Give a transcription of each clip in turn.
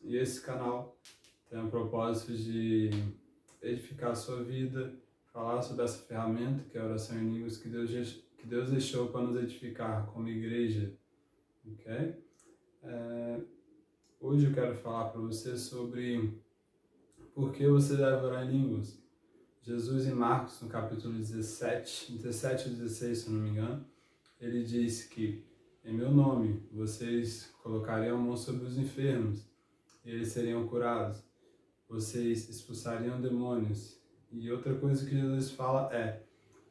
e esse canal tem o propósito de edificar a sua vida, falar sobre essa ferramenta que é a oração em línguas que Deus deixou para nos edificar como igreja, ok? Hoje eu quero falar para você sobre por que você deve orar em línguas. Jesus em Marcos, no capítulo 17 ou 16, se não me engano, ele disse que em meu nome vocês colocariam a mão sobre os enfermos e eles seriam curados. Vocês expulsariam demônios. E outra coisa que Jesus fala é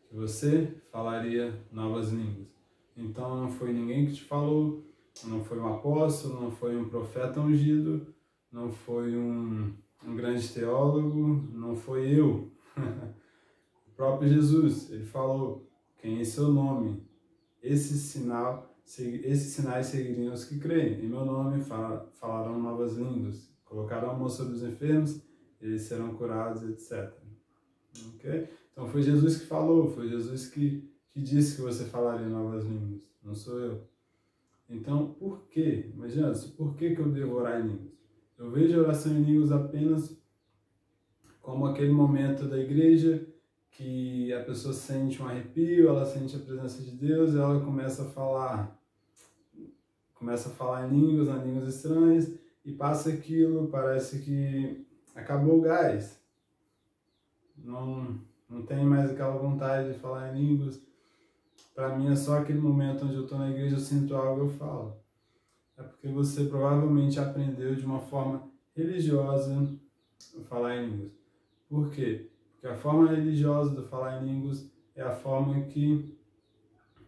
que você falaria novas línguas. Então não foi ninguém que te falou, não foi um apóstolo, não foi um profeta ungido, não foi um grande teólogo, não foi eu. O próprio Jesus, ele falou que em seu nome, esses sinais seguiriam os que creem. Em meu nome falarão novas línguas, colocarão a mão sobre os enfermos, eles serão curados, etc. Okay? Então foi Jesus que falou, foi Jesus que disse que você falaria novas línguas, não sou eu. Então, por quê? Imagina, por que eu devo orar em línguas? Eu vejo a oração em línguas apenas como aquele momento da igreja que a pessoa sente um arrepio, ela sente a presença de Deus e ela começa a falar em línguas estranhas, e passa aquilo, parece que acabou o gás. Não tem mais aquela vontade de falar em línguas. Para mim é só aquele momento onde eu estou na igreja, eu sinto algo, eu falo. É porque você provavelmente aprendeu de uma forma religiosa a falar em línguas. Por quê? Porque a forma religiosa de falar em línguas é a forma que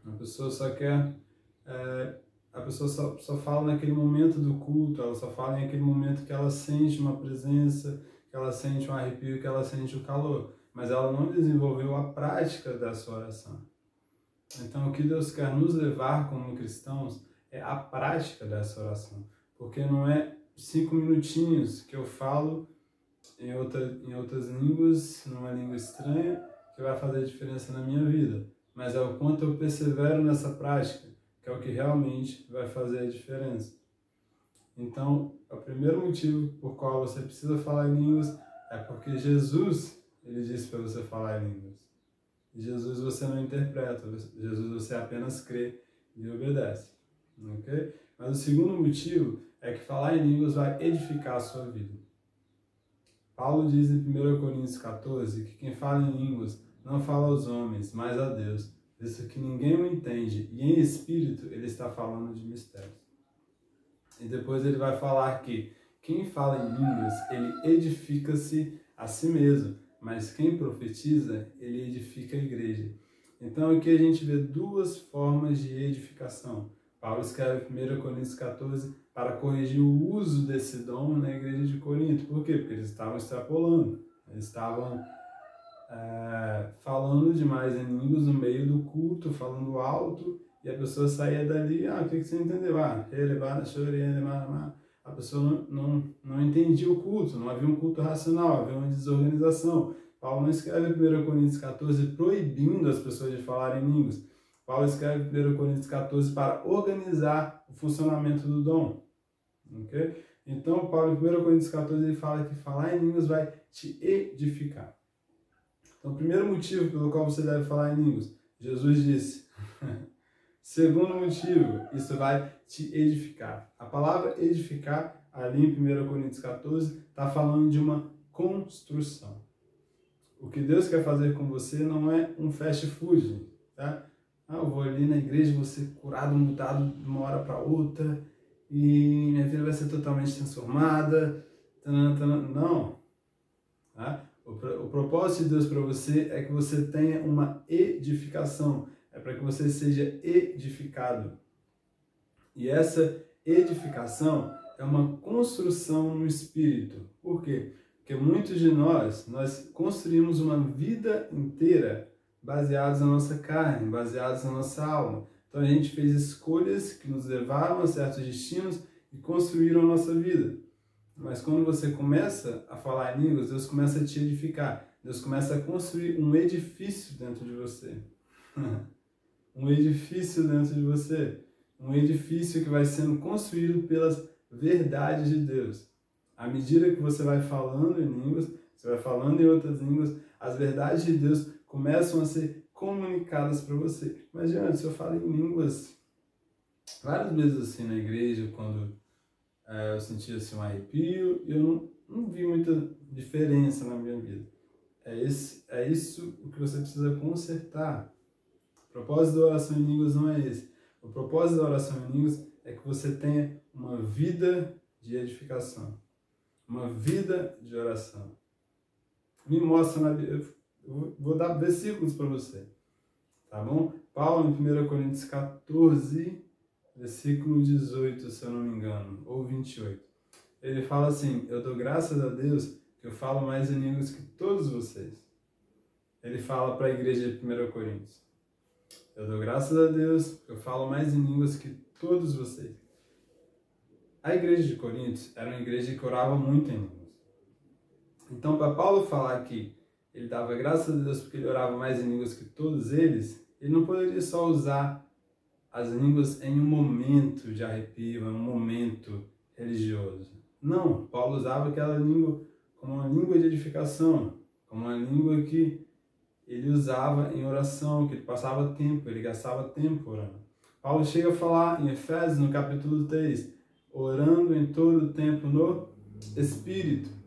a pessoa só quer... a pessoa só fala naquele momento do culto, ela só fala naquele momento que ela sente uma presença, que ela sente um arrepio, que ela sente o calor. Mas ela não desenvolveu a prática dessa oração. Então, o que Deus quer nos levar como cristãos é a prática dessa oração. Porque não é 5 minutinhos que eu falo em outras línguas, numa língua estranha, que vai fazer diferença na minha vida. Mas é o quanto eu persevero nessa prática, que é o que realmente vai fazer a diferença. Então, o primeiro motivo por qual você precisa falar em línguas é porque Jesus, ele disse para você falar em línguas. Jesus você não interpreta, Jesus você apenas crê e obedece. Okay? Mas o segundo motivo é que falar em línguas vai edificar a sua vida. Paulo diz em 1 Coríntios 14 que quem fala em línguas não fala aos homens, mas a Deus, visto que ninguém o entende, e em espírito ele está falando de mistérios. E depois ele vai falar que quem fala em línguas, ele edifica-se a si mesmo, mas quem profetiza, ele edifica a igreja. Então aqui a gente vê duas formas de edificação. Paulo escreve em 1 Coríntios 14 para corrigir o uso desse dom na igreja de Corinto. Por quê? Porque eles estavam extrapolando, eles estavam falando demais em línguas no meio do culto, falando alto, e a pessoa saía dali, o que você entendeu? A pessoa não entendia o culto, não havia um culto racional, havia uma desorganização. Paulo não escreve em 1 Coríntios 14 proibindo as pessoas de falarem em línguas. Paulo escreve em 1 Coríntios 14 para organizar o funcionamento do dom. Okay? Então, Paulo em 1 Coríntios 14 ele fala que falar em línguas vai te edificar. Então, o primeiro motivo pelo qual você deve falar em línguas, Jesus disse. Segundo motivo, isso vai te edificar. A palavra edificar, ali em 1 Coríntios 14, está falando de uma construção. O que Deus quer fazer com você não é um fast food, tá? Eu vou ali na igreja, vou ser curado, mudado de uma hora para outra, e minha vida vai ser totalmente transformada. Não. Tá? O propósito de Deus para você é que você tenha uma edificação. É para que você seja edificado. E essa edificação é uma construção no Espírito. Por quê? Porque muitos de nós construímos uma vida inteira baseados na nossa carne, baseados na nossa alma. Então a gente fez escolhas que nos levaram a certos destinos e construíram a nossa vida. Mas quando você começa a falar em línguas, Deus começa a te edificar. Deus começa a construir um edifício dentro de você. Um edifício dentro de você. Um edifício que vai sendo construído pelas verdades de Deus. À medida que você vai falando em línguas, você vai falando em outras línguas, as verdades de Deus começam a ser comunicadas para você. Imagina, se eu falo em línguas várias vezes assim na igreja, quando eu sentia assim, um arrepio, e eu não vi muita diferença na minha vida. É isso o que você precisa consertar. O propósito da oração em línguas não é esse. O propósito da oração em línguas é que você tenha uma vida de edificação, uma vida de oração. Me mostra na Bíblia, eu vou dar versículos para você, tá bom? Paulo, em 1 Coríntios 14, versículo 18, se eu não me engano, ou 28. Ele fala assim: eu dou graças a Deus que eu falo mais em línguas que todos vocês. Ele fala para a igreja de 1 Coríntios: eu dou graças a Deus que eu falo mais em línguas que todos vocês. A igreja de Coríntios era uma igreja que orava muito em línguas. Então, para Paulo falar que ele dava graças a Deus porque ele orava mais em línguas que todos eles, ele não poderia só usar as línguas em um momento de arrepio, em um momento religioso. Não, Paulo usava aquela língua como uma língua de edificação, como uma língua que ele usava em oração, que ele passava tempo, ele gastava tempo orando. Paulo chega a falar em Efésios, no capítulo 3, orando em todo o tempo no Espírito.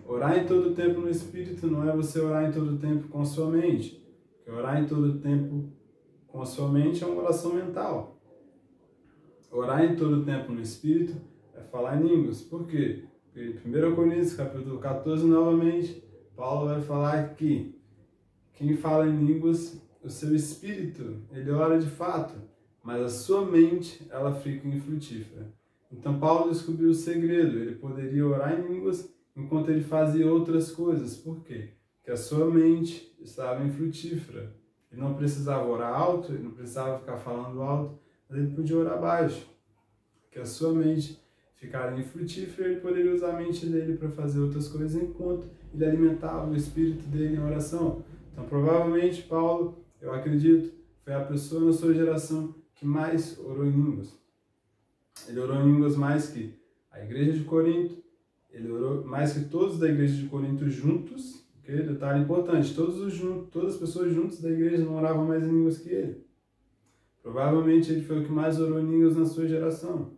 Orar em todo o tempo no Espírito não é você orar em todo o tempo com a sua mente. Porque orar em todo o tempo com a sua mente é uma oração mental. Orar em todo o tempo no Espírito é falar em línguas. Por quê? Porque em 1 Coríntios, capítulo 14, novamente, Paulo vai falar que quem fala em línguas, o seu espírito, ele ora de fato, mas a sua mente, ela fica infrutífera. Então Paulo descobriu o segredo, ele poderia orar em línguas enquanto ele fazia outras coisas. Por quê? Porque a sua mente estava infrutífera. Ele não precisava orar alto, ele não precisava ficar falando alto, mas ele podia orar baixo. Porque a sua mente ficaria infrutífera, ele poderia usar a mente dele para fazer outras coisas enquanto ele alimentava o espírito dele em oração. Então, provavelmente, Paulo, eu acredito, foi a pessoa na sua geração que mais orou em línguas. Ele orou em línguas mais que a igreja de Corinto, ele orou mais que todos da igreja de Corinto juntos, ok? Detalhe importante, todas as pessoas juntas da igreja não oravam mais em línguas que ele. Provavelmente ele foi o que mais orou em línguas na sua geração.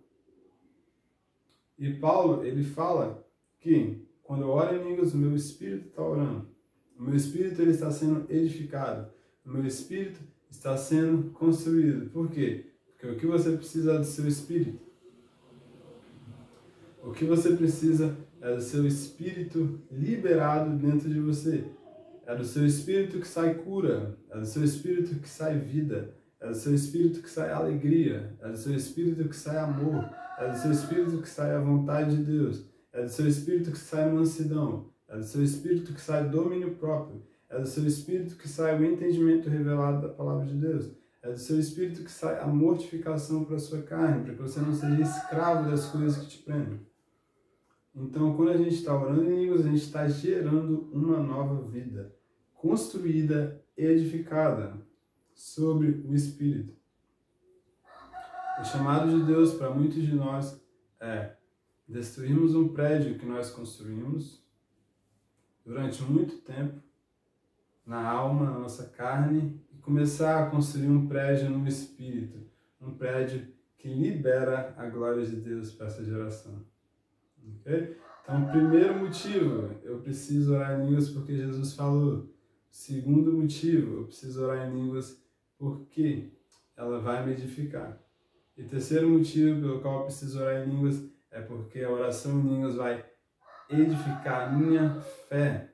E Paulo, ele fala que quando eu oro em línguas, o meu espírito está orando. O meu espírito ele está sendo edificado. O meu espírito está sendo construído. Por quê? Porque o que você precisa é do seu espírito. O que você precisa é do seu espírito liberado dentro de você. É do seu espírito que sai cura. É do seu espírito que sai vida. É do seu espírito que sai alegria. É do seu espírito que sai amor. É do seu espírito que sai a vontade de Deus. É do seu espírito que sai mansidão. É do seu espírito que sai domínio próprio. É do seu espírito que sai o entendimento revelado da palavra de Deus. É do seu espírito que sai a mortificação para a sua carne, para que você não seja escravo das coisas que te prendem. Então, quando a gente está orando em línguas, a gente está gerando uma nova vida, construída e edificada sobre o Espírito. O chamado de Deus para muitos de nós é destruirmos um prédio que nós construímos durante muito tempo, na alma, na nossa carne, e começar a construir um prédio no Espírito, um prédio que libera a glória de Deus para essa geração. Okay? Então, primeiro motivo, eu preciso orar em línguas porque Jesus falou. Segundo motivo, eu preciso orar em línguas porque ela vai me edificar. E terceiro motivo pelo qual eu preciso orar em línguas é porque a oração em línguas vai edificar a minha fé.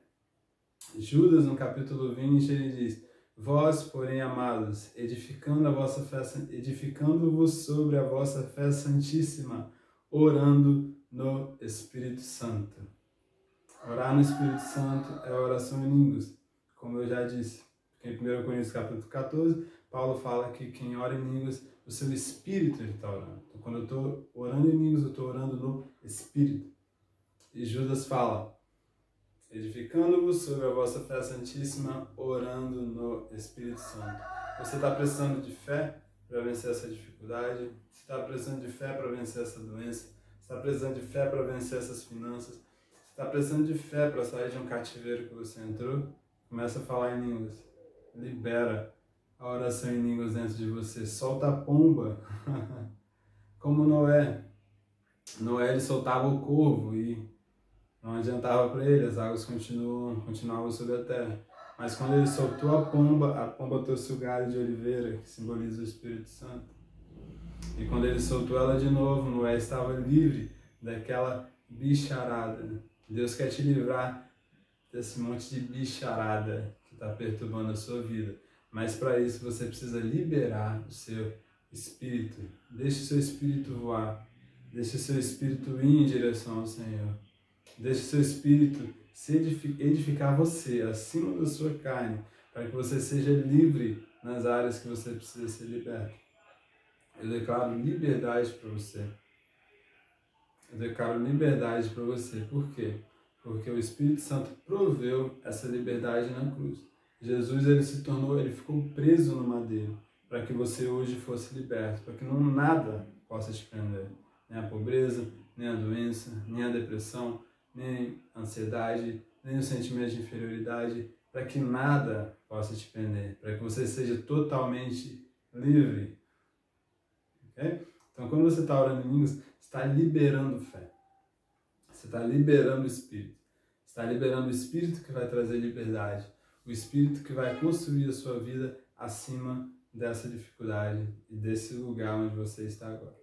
Judas, no capítulo 20, ele diz: vós, porém, amados, edificando-vos sobre a vossa fé santíssima, orando no Espírito Santo. Orar no Espírito Santo é oração em línguas, como eu já disse. Porque em 1 Coríntios capítulo 14, Paulo fala que quem ora em línguas, o seu espírito ele está orando. Então, quando eu estou orando em línguas, eu estou orando no Espírito. E Judas fala: edificando-vos sobre a vossa fé santíssima, orando no Espírito Santo. Você está precisando de fé para vencer essa dificuldade? Você está precisando de fé para vencer essa doença? Você está precisando de fé para vencer essas finanças, você está precisando de fé para sair de um cativeiro que você entrou, começa a falar em línguas. Libera a oração em línguas dentro de você. Solta a pomba. Como Noé. Noé ele soltava o corvo e não adiantava para ele, as águas continuavam sobre a terra. Mas quando ele soltou a pomba trouxe o galho de oliveira, que simboliza o Espírito Santo. E quando ele soltou ela de novo, Noé estava livre daquela bicharada. Deus quer te livrar desse monte de bicharada que está perturbando a sua vida. Mas para isso você precisa liberar o seu espírito. Deixe o seu espírito voar. Deixe o seu espírito ir em direção ao Senhor. Deixe o seu espírito se edificar você, acima da sua carne, para que você seja livre nas áreas que você precisa ser liberto. Eu declaro liberdade para você. Eu declaro liberdade para você. Por quê? Porque o Espírito Santo proveu essa liberdade na cruz. Jesus ele ficou preso no madeiro para que você hoje fosse liberto, para que nada possa te prender. Nem a pobreza, nem a doença, nem a depressão, nem a ansiedade, nem o sentimento de inferioridade, para que nada possa te prender, para que você seja totalmente livre. Okay? Então, quando você está orando em línguas, você está liberando fé. Você está liberando o Espírito. Você está liberando o Espírito que vai trazer liberdade. O Espírito que vai construir a sua vida acima dessa dificuldade e desse lugar onde você está agora.